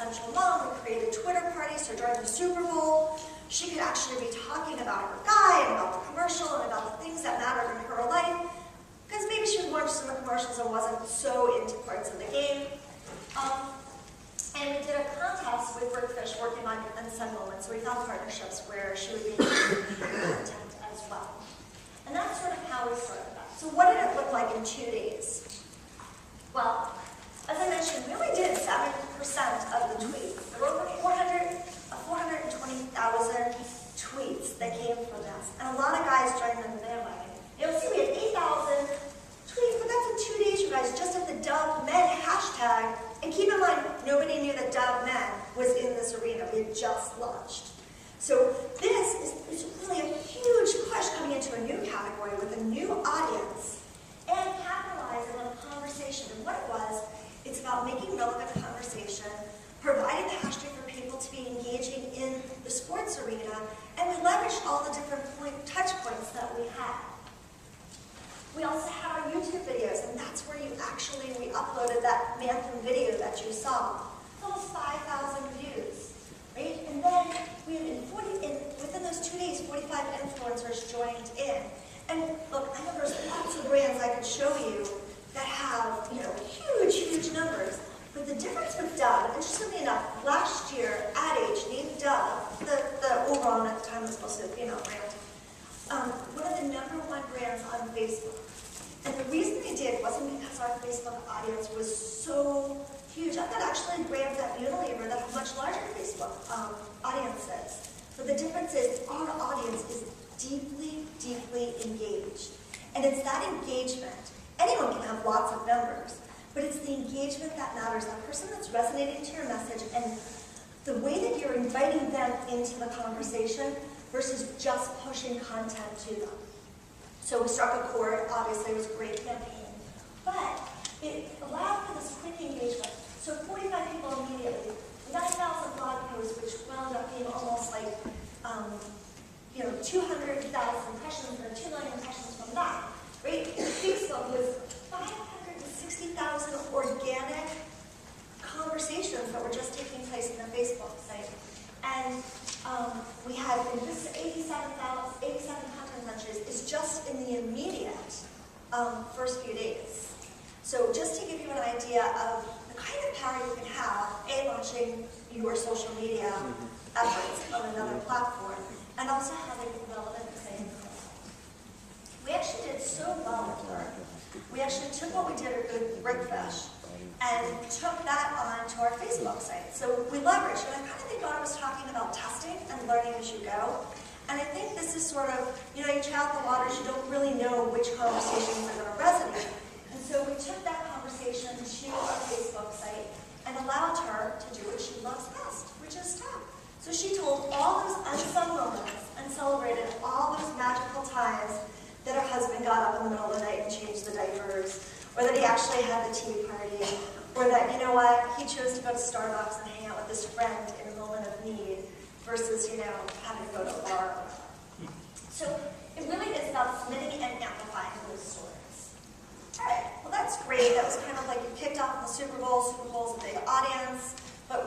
essential mom. We created Twitter parties, so during the Super Bowl, she could actually be talking about her guy and about the commercial and about the things that mattered in her life, because maybe she was more interested in the commercials and wasn't so into parts of the game. And we did a contest with Brickfish working on Unsung Moments, so we found partnerships where she would be content as well. And that's sort of how we started that. So what did it look like in 2 days? Well, as I mentioned, we only did 7% of the tweets. There were over 420,000 tweets that came from this. And a lot of guys joined in the bandwagon. You'll see we had 8,000 tweets, but that's in 2 days, you guys, just at the Dove Men hashtag. And keep in mind, nobody knew that Dove Men was in this arena. We had just launched. So this is really a huge push coming into a new category with a new audience and capitalizing on a conversation. And what it was, it's about making relevant conversation, providing the hashtag for people to be engaging in the sports arena, and we leveraged all the different touch points that we had. We also had our YouTube videos, and that's where we uploaded that Manthem video that you saw. It's almost 5,000 views, right? And then within those 2 days, 45 influencers joined in. And look, I know there's lots of brands I could show you that have, huge, huge numbers. But the difference with Dove, interestingly enough, last year, Ad Age named Dove, the overall at the time was supposed to be brand, one of the #1 brands on Facebook. And the reason they did wasn't because our Facebook audience was so huge. I've got actually brands at Unilever that have much larger Facebook audiences. But the difference is our audience is deeply, deeply engaged. And it's that engagement. Anyone can have lots of numbers, but it's the engagement that matters, that person that's resonating to your message and the way that you're inviting them into the conversation versus just pushing content to them. So we struck a chord. Obviously, it was a great campaign. But it allowed for this quick engagement. So 45 people immediately, 9,000 blog posts, which wound up being almost like 200,000 impressions or 2 million impressions from that. Right? Facebook was 560,000 organic conversations that were just taking place in the Facebook site. And we had this 87 content launches is just in the immediate first few days. So just to give you an idea of the kind of power you can have, launching your social media efforts on another platform, and also having relevant things. We actually did so well with her. We actually took what we did with Brickfish and took that onto our Facebook site. So we leveraged, and I kind of think God was talking about testing and learning as you go. And I think this is sort of, you try out the waters, you don't really know which conversations are going to resonate. And so we took that conversation to our Facebook site and allowed her to do what she loves best, which is talk. So she told all those unsung moments and celebrated all those magical times that her husband got up in the middle of the night and changed the diapers, or that he actually had the tea party, or that, he chose to go to Starbucks and hang out with his friend in a moment of need versus, having to go to a bar. So it really is about submitting and amplifying those stories. All right, well that's great. That was kind of like you kicked off in the Super Bowl. Super Bowl's a big audience.